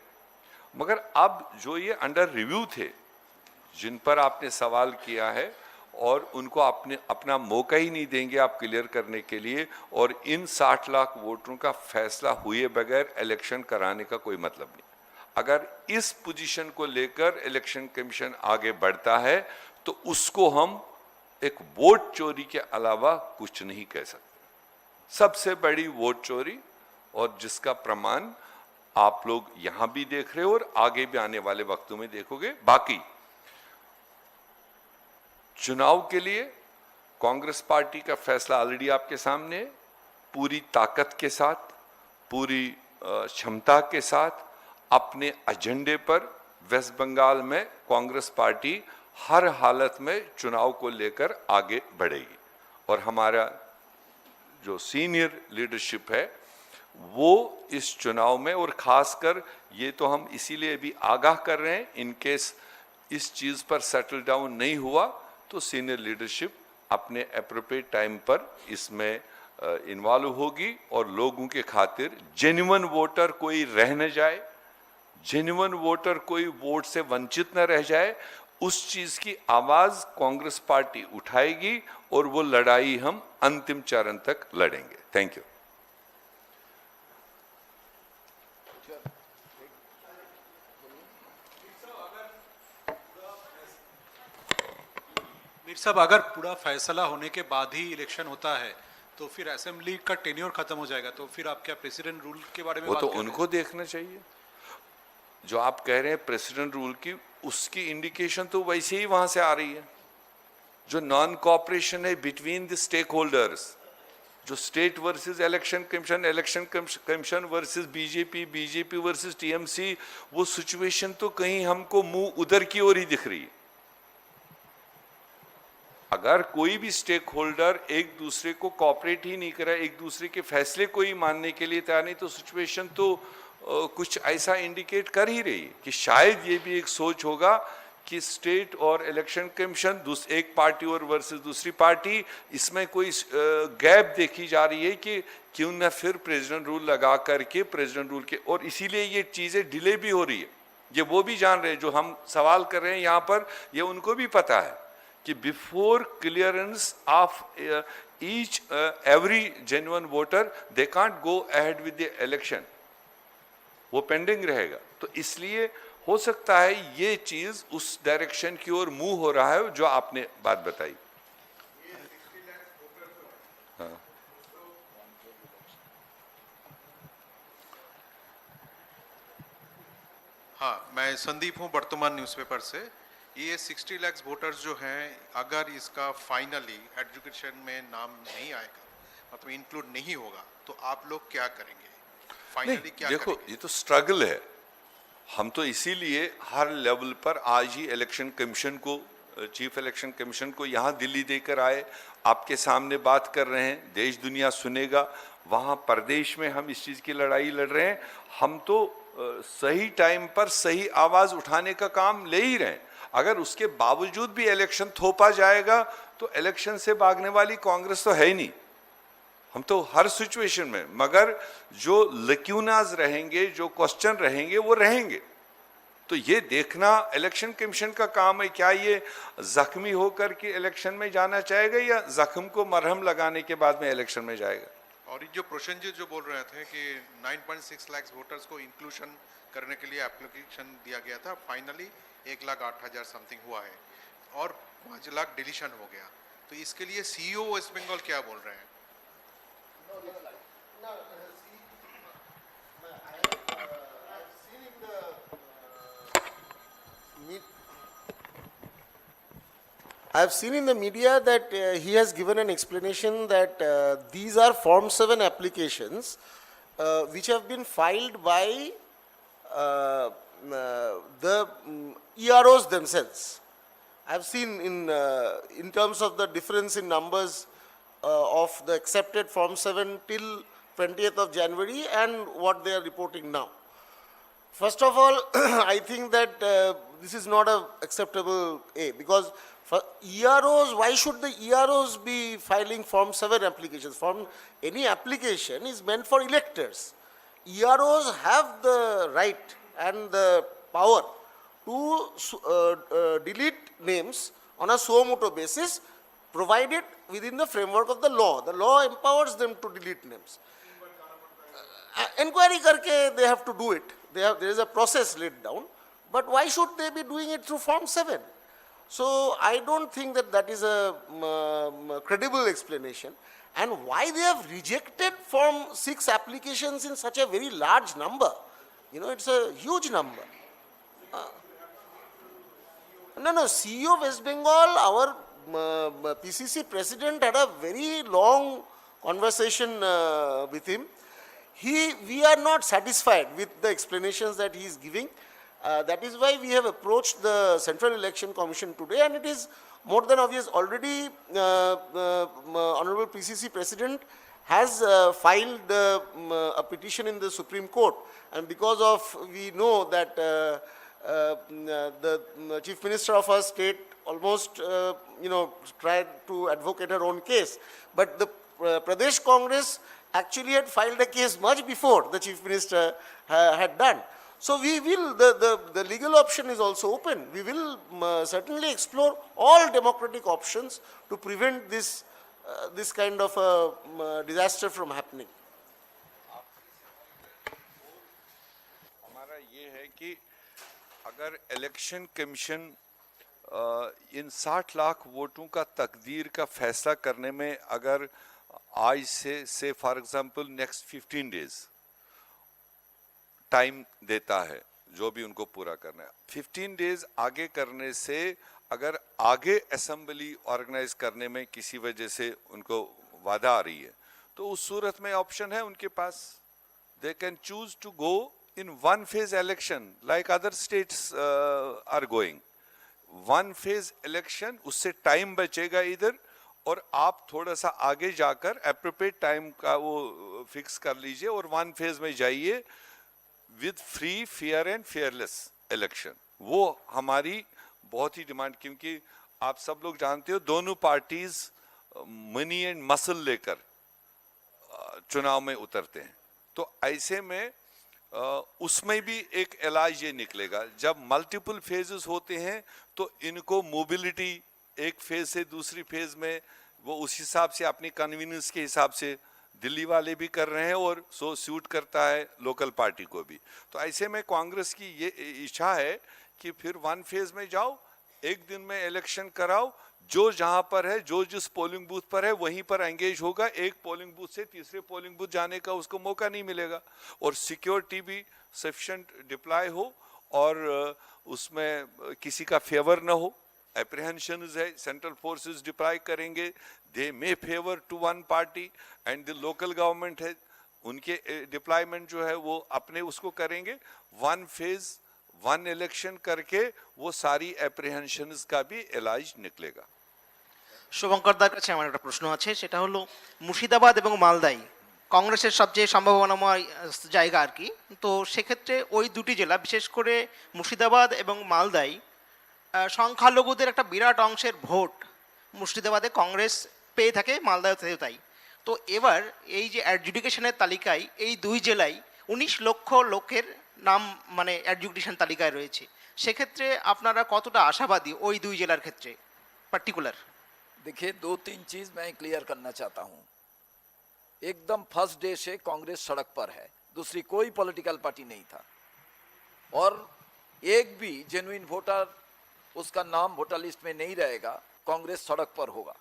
मगर अब जो ये अंडर रिव्यू थे, जिन पर आपने सवाल किया है और उनको आपने अपना मौका ही नहीं देंगे आप क्लियर करने के लिए, और इन 60 लाख वोटरों का फैसला हुए बगैर इलेक्शन कराने का कोई मतलब नहीं। अगर इस पोजीशन को लेकर इलेक्शन कमीशन आगे बढ़ता है तो उसको हम एक वोट चोरी के अलावा कुछ नहीं कह सकते। सबसे बड़ी वोट चोरी, और जिसका प्रमाण आप लोग यहां भी देख रहे हो और आगे भी आने वाले वक्तों में देखोगे। बाकी चुनाव के लिए कांग्रेस पार्टी का फैसला ऑलरेडी आपके सामने है। पूरी ताकत के साथ, पूरी क्षमता के साथ अपने एजेंडे पर वेस्ट बंगाल में कांग्रेस पार्टी हर हालत में चुनाव को लेकर आगे बढ़ेगी। और हमारा जो सीनियर लीडरशिप है वो इस चुनाव में, और खासकर ये तो हम इसीलिए भी आगाह कर रहे हैं, इन केस इस चीज पर सेटल डाउन नहीं हुआ तो सीनियर लीडरशिप अपने अप्रोप्रिएट टाइम पर इसमें इन्वॉल्व होगी और लोगों के खातिर जेन्युइन वोटर कोई रह न जाए, जेन्युइन वोटर कोई वोट से वंचित न रह जाए, उस चीज की आवाज कांग्रेस पार्टी उठाएगी और वो लड़ाई हम अंतिम चरण तक लड़ेंगे। Thank you. मीर साहब, अगर पूरा फैसला होने के बाद ही इलेक्शन होता है तो फिर असेंबली का टेन्योर खत्म हो जाएगा, तो फिर आप क्या प्रेसिडेंट रूल के बारे में वो बात तो कर रहे हैं? उनको देखना चाहिए। जो आप कह रहे हैं प्रेसिडेंट रूल की, उसकी इंडिकेशन तो वैसे ही वहां से आ रही है। जो नॉन कॉपरेशन है बिटवीन द स्टेक होल्डर्स, जो state versus election commission versus BJP, BJP versus TMC, वो सिचुएशन तो कहीं हमको मुंह उधर की ओर ही दिख रही है। अगर कोई भी स्टेक होल्डर एक दूसरे को कॉपरेट ही नहीं करे, एक दूसरे के फैसले को ही मानने के लिए तैयार नहीं, तो सिचुएशन तो कुछ ऐसा इंडिकेट कर ही रही है कि शायद ये भी एक सोच होगा कि स्टेट और इलेक्शन कमीशन एक पार्टी और वर्सेस दूसरी पार्टी, इसमें कोई गैप देखी जा रही है कि क्यों ना फिर प्रेसिडेंट रूल लगा करके प्रेसिडेंट रूल के, और इसीलिए ये चीजें डिले भी हो रही है। ये वो भी जान रहे हैं, जो हम सवाल कर रहे हैं यहाँ पर, ये उनको भी पता है कि before clearance of each every genuine voter they can't go ahead with the election, वो पेंडिंग रहेगा। तो इसलिए हो सकता है ये चीज उस डायरेक्शन की ओर मूव हो रहा है जो आपने बात बताई। हाँ। हाँ, मैं संदीप हूँ वर्तमान न्यूज़पेपर से। ये 60 लाख वोटर्स जो हैं, अगर इसका फाइनली एजुकेशन में नाम नहीं आएगा, मतलब इंक्लूड नहीं होगा, तो आप लोग क्या करेंगे? फाइनली क्या देखो करेंगे? ये तो स्ट्रगल है। हम तो इसीलिए हर लेवल पर आज ही इलेक्शन कमीशन को, चीफ इलेक्शन कमीशन को यहाँ दिल्ली देकर आए, आपके सामने बात कर रहे हैं, देश दुनिया सुनेगा। वहाँ प्रदेश में हम इस चीज़ की लड़ाई लड़ रहे हैं। हम तो सही टाइम पर सही आवाज़ उठाने का काम ले ही रहे हैं। अगर उसके बावजूद भी इलेक्शन थोपा जाएगा तो इलेक्शन से भागने वाली कांग्रेस तो है ही नहीं। हम तो हर सिचुएशन में, मगर जो लक्यूनाज रहेंगे, जो क्वेश्चन रहेंगे, वो रहेंगे। तो ये देखना इलेक्शन कमीशन का काम है, क्या ये जख्मी होकर के इलेक्शन में जाना चाहेगा या जख्म को मरहम लगाने के बाद में इलेक्शन में जाएगा। और ये जो प्रोसेंजर जो बोल रहे थे कि 9.6 लाख वोटर्स को इंक्लूशन करने के लिए एप्लीकेशन दिया गया था, फाइनली 1,08,000 समथिंग हुआ है और 5 लाख डिलीशन हो गया, तो इसके लिए सीईओ वेस्ट बंगाल क्या बोल रहे हैं? I have seen in the media that he has given an explanation that these are Form 7 applications which have been filed by the EROs themselves. I have seen in terms of the difference in numbers of the accepted Form 7 till 20th of January and what they are reporting now. First of all, I think that this is not a acceptable because for EROs, why should the EROs be filing Form 7 applications? Any application is meant for electors. EROs have the right and the power to delete names on a suo motu basis, provided within the framework of the law. The law empowers them to delete names. Inquiry karke they have to do it. There is a process laid down, but why should they be doing it through Form 7? So I don't think that that is a credible explanation. And why they have rejected Form 6 applications in such a very large number? You know, it's a huge number. No, CEO West Bengal, our PCC president had a very long conversation with him. We are not satisfied with the explanations that he is giving. That is why we have approached the Central Election Commission today, and it is more than obvious already Honorable PCC President has filed a petition in the Supreme Court, and because of, we know that the Chief Minister of our state almost, tried to advocate her own case. But the Pradesh Congress actually had filed a case much before the Chief Minister had done. So we will, the legal option is also open. We will certainly explore all democratic options to prevent this kind of a disaster from happening. हमारा ये है कि अगर election commission इन 60 लाख वोटों का तकदीर का फैसला करने में अगर आज से for example next 15 days time देता है, जो भी उनको पूरा करना है, 15 डेज आगे करने से अगर आगे असेंबली ऑर्गेनाइज करने में किसी वजह से उनको बाधा आ रही है, तो उस सूरत में ऑप्शन है उनके पास, they can choose to go in one phase election like other states are going. One phase election, उससे टाइम बचेगा इधर, और आप थोड़ा सा आगे जाकर एप्रोप्रिएट टाइम का वो फिक्स कर लीजिए और वन फेज में जाइए with free, fair and fearless election. वो हमारी बहुत ही डिमांड, क्योंकि आप सब लोग जानते हो दोनों पार्टीज मनी एंड मसल लेकर चुनाव में उतरते हैं. तो ऐसे में उसमें भी एक इलाज ये निकलेगा, जब मल्टीपल फेजेस होते हैं तो इनको मोबिलिटी एक फेज से दूसरी फेज में वो उस हिसाब से अपनी कन्वीनियंस के हिसाब से दिल्ली वाले भी कर रहे हैं और सो सूट करता है लोकल पार्टी को भी. तो ऐसे में कांग्रेस की ये इच्छा है कि फिर वन फेज में जाओ, एक दिन में इलेक्शन कराओ, जो जहां पर है, जो जिस पोलिंग बूथ पर है वहीं पर एंगेज होगा. एक पोलिंग बूथ से तीसरे पोलिंग बूथ जाने का उसको मौका नहीं मिलेगा, और सिक्योरिटी भी सफिशिएंट डिप्लॉय हो और उसमें किसी का फेवर ना हो. एप्रीहेंशन है, सेंट्रल फोर्सेस डिप्लॉय करेंगे, they may favour to one party, and the local government है, उनके डिप्लॉयमेंट जो है वो अपने उसको करेंगे. वन फेज वन इलेक्शन करके वो सारी एप्रीहेंशंस का भी इलाज निकलेगा. শুভঙ্কর দার কাছে আমার একটা প্রশ্ন আছে, সেটা হলো মুর্শিদাবাদ এবং মালদাই কংগ্রেসের সবচেয়ে সম্ভাবনাময় জায়গা আর কি. তো সেক্ষেত্রে ওই দুটি জেলা, বিশেষ করে মুর্শিদাবাদ এবং মালদাই, সংখ্যালঘুদের একটা বিরাট অংশের ভোট মুর্শিদাবাদে কংগ্রেস পেয়ে থাকে, মালদাতেও তাই. তো এবার এই যে অ্যাডজুডিকেশনের তালিকায় এই দুই জেলায় 19 লক্ষ লোকের নাম মানে অ্যাডজুডিকেশন তালিকায় রয়েছে, সেক্ষেত্রে আপনারা কতটা আশাবাদী ওই দুই জেলার ক্ষেত্রে পার্টিকুলার? देखिए, 2-3 चीज मैं क्लियर करना चाहता हूं. एकदम फर्स्ट डे से कांग्रेस सड़क पर है, दूसरी कोई पॉलिटिकल पार्टी नहीं था, और एक भी जेन्युइन वोटर उसका नाम वोटर लिस्ट में नहीं रहेगा, कांग्रेस सड़क पर होगा,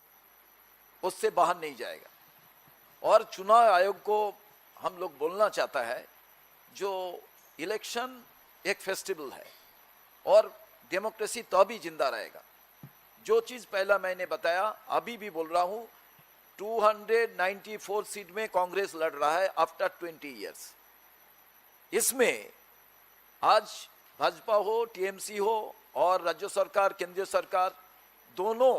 उससे बाहर नहीं जाएगा. और चुनाव आयोग को हम लोग बोलना चाहता है, जो इलेक्शन एक फेस्टिवल है और डेमोक्रेसी तो भी जिंदा रहेगा. जो चीज पहला मैंने बताया, अभी भी बोल रहा हूं, 294 सीट में कांग्रेस लड़ रहा है आफ्टर 20 इयर्स. इसमें आज भाजपा हो, टीएमसी हो और राज्य सरकार, केंद्रीय सरकार, दोनों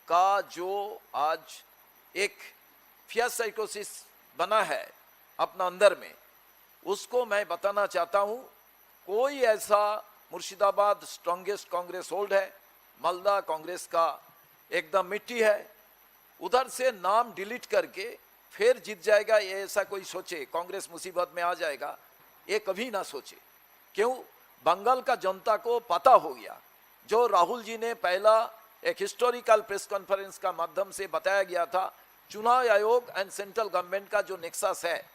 का जो आज एक फियर साइकोसिस बना है अपना अंदर में, उसको मैं बताना चाहता हूं. कोई ऐसा, मुर्शिदाबाद स्ट्रॉन्गेस्ट कांग्रेस होल्ड है, मालदा कांग्रेस का एकदम मिट्टी है, उधर से नाम डिलीट करके फिर जीत जाएगा, ये ऐसा कोई सोचे कांग्रेस मुसीबत में आ जाएगा, ये कभी ना सोचे. क्यों? बंगाल का जनता को पता हो गया, जो राहुल जी ने पहला एक हिस्टोरिकल प्रेस कॉन्फ्रेंस का माध्यम से बताया गया था, चुनाव आयोग एंड सेंट्रल गवर्नमेंट का जो नेक्सस है,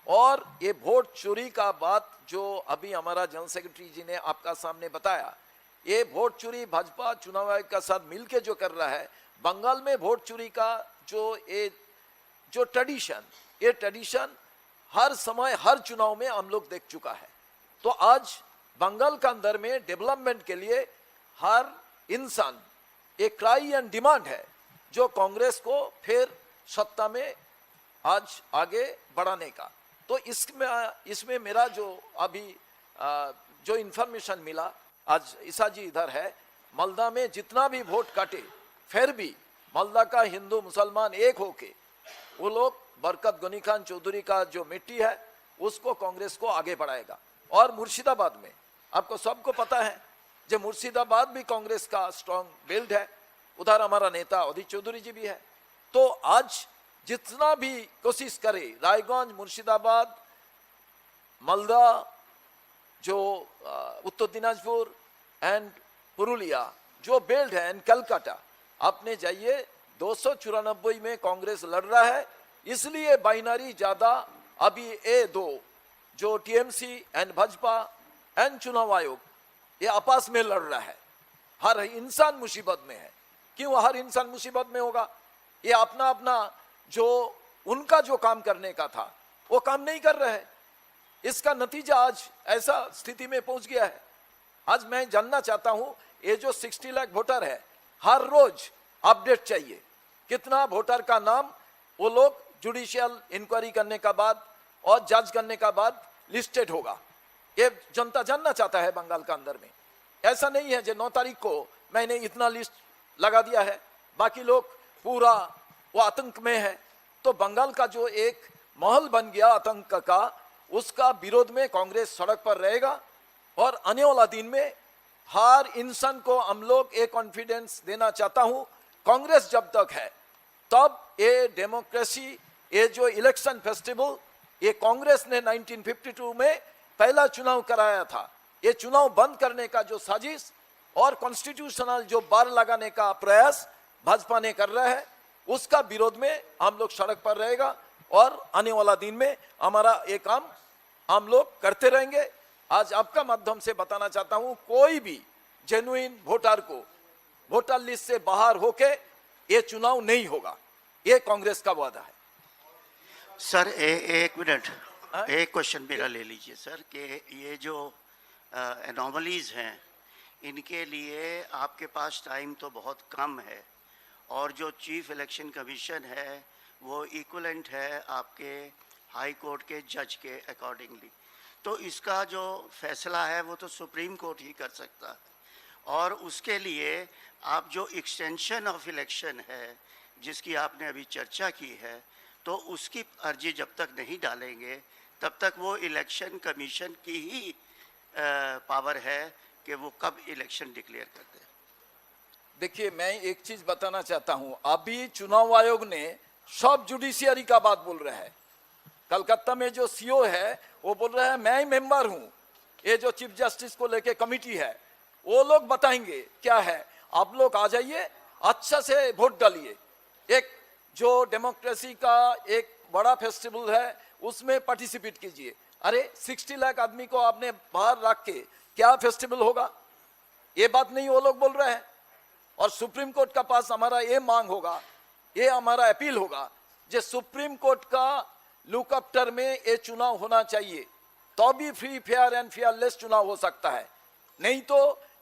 और ये वोट चोरी का बात जो अभी हमारा जनरल सेक्रेटरी जी ने आपका सामने बताया, ये वोट चोरी भाजपा चुनाव आयोग का साथ मिलके जो कर रहा है, बंगाल में वोट चोरी का जो ट्रेडिशन, ये ट्रेडिशन हर समय हर चुनाव में हम लोग देख चुका है. तो आज बंगाल के अंदर में डेवलपमेंट के लिए हर इंसान एक क्राई एंड डिमांड है, जो कांग्रेस को फिर सत्ता में आज आगे बढ़ाने का. तो इसमें मेरा जो अभी जो इंफॉर्मेशन मिला, आज ईसा जी इधर है, मालदा में जितना भी वोट काटे, फिर भी मालदा का हिंदू मुसलमान एक होके वो लोग बरकत गनी खान चौधरी का जो मिट्टी है उसको कांग्रेस को आगे बढ़ाएगा। और मुर्शिदाबाद में आपको सबको पता है जो मुर्शिदाबाद भी कांग्रेस का स्ट्रांग बिल्ड है, उधर हमारा नेता अधीर चौधरी जी भी है। तो आज जितना भी कोशिश करे रायगंज, मुर्शिदाबाद, मालदा, जो उत्तर दिनाजपुर एंड पुरुलिया जो बेल्ट है, एंड कलकत्ता, आपने जाइए 294 में कांग्रेस लड़ रहा है। इसलिए बाइनरी ज्यादा अभी ये दो जो टीएमसी एंड भाजपा एंड चुनाव आयोग ये आपस में लड़ रहा है। हर इंसान मुसीबत में है। क्यों हर इंसान मुसीबत में होगा? ये अपना अपना जो उनका जो काम करने का था वो काम नहीं कर रहे हैं। इसका नतीजा आज ऐसा स्थिति में पहुंच गया है। आज मैं जानना चाहता हूं ये जो 60 लाख वोटर है, हर रोज अपडेट चाहिए कितना वोटर का नाम वो लोग जुडिशियल इंक्वायरी करने का बाद और जज करने का बाद लिस्टेड होगा। ये जनता जानना चाहता है बंगाल का अंदर में। ऐसा नहीं है जो 9 तारीख को मैंने इतना लिस्ट लगा दिया है, बाकी लोग पूरा वो आतंक में है। तो बंगाल का जो एक माहौल बन गया आतंक का, उसका विरोध में कांग्रेस सड़क पर रहेगा। और आने वाला दिन में हर इंसान को हम लोग एक कॉन्फिडेंस देना चाहता हूं, कांग्रेस जब तक है तब ये डेमोक्रेसी, ये जो इलेक्शन फेस्टिवल ये कांग्रेस ने 1952 में पहला चुनाव कराया था, ये चुनाव बंद करने का जो साजिश और कॉन्स्टिट्यूशनल जो बार लगाने का प्रयास भाजपा ने कर रहा है, उसका विरोध में हम लोग सड़क पर रहेगा। और आने वाला दिन में हमारा ये काम हम लोग करते रहेंगे। आज आपका माध्यम से बताना चाहता हूं, कोई भी जेन्युइन वोटर को वोटर लिस्ट से बाहर होके ये चुनाव नहीं होगा, ये कांग्रेस का वादा है। सर एक मिनट, एक क्वेश्चन मेरा ले लीजिए सर कि ये जो एनॉमलीज हैं इनके लिए आपके पास टाइम तो बहुत कम है और जो चीफ इलेक्शन कमीशन है वो इक्वलेंट है आपके हाई कोर्ट के जज के अकॉर्डिंगली। तो इसका जो फैसला है वो तो सुप्रीम कोर्ट ही कर सकता है। और उसके लिए आप जो एक्सटेंशन ऑफ इलेक्शन है जिसकी आपने अभी चर्चा की है, तो उसकी अर्जी जब तक नहीं डालेंगे तब तक वो इलेक्शन कमीशन की ही पावर है कि वो कब इलेक्शन डिक्लेयर कर दे। देखिए, मैं एक चीज बताना चाहता हूं, अभी चुनाव आयोग ने सब जुडिशियरी का बात बोल रहा है। कलकत्ता में जो सीओ है वो बोल रहा है मैं ही मेंबर हूं, ये जो चीफ जस्टिस को लेके कमिटी है वो लोग बताएंगे क्या है। आप लोग आ जाइए, अच्छा से वोट डालिए। एक जो डेमोक्रेसी का एक बड़ा फेस्टिवल है उसमें पार्टिसिपेट कीजिए। अरे 60 लाख आदमी को आपने बाहर रख के क्या फेस्टिवल होगा? ये बात नहीं वो लोग बोल रहे हैं। और सुप्रीम कोर्ट का पास हमारा ये मांग होगा, ये हमारा अपील होगा, जो सुप्रीम कोर्ट का लुकअफ्टर में ये चुनाव होना चाहिए, तो भी फ्री फेयर एंड फेयरलेस चुनाव हो सकता है। नहीं तो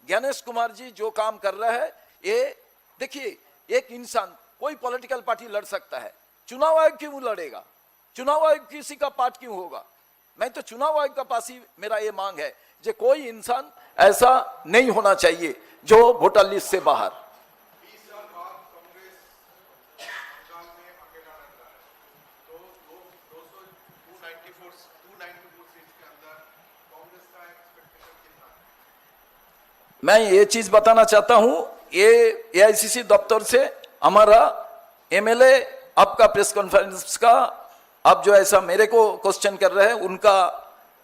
गणेश कुमार जी जो काम कर रहा है, ये देखिए, एक इंसान कोई पॉलिटिकल पार्टी लड़ सकता है, चुनाव आयोग क्यों लड़ेगा? चुनाव आयोग किसी का पार्ट क्यों होगा? मैं तो चुनाव आयोग का पास ही मेरा ये मांग है जो कोई इंसान ऐसा नहीं होना चाहिए जो वोटर लिस्ट से बाहर। मैं ये चीज बताना चाहता हूं, ये एआईसीसी दफ्तर से हमारा एमएलए आपका प्रेस कॉन्फ्रेंस का आप जो ऐसा मेरे को क्वेश्चन कर रहे हैं उनका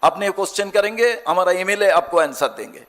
अपने क्वेश्चन करेंगे, हमारा एमएलए आपको आंसर देंगे।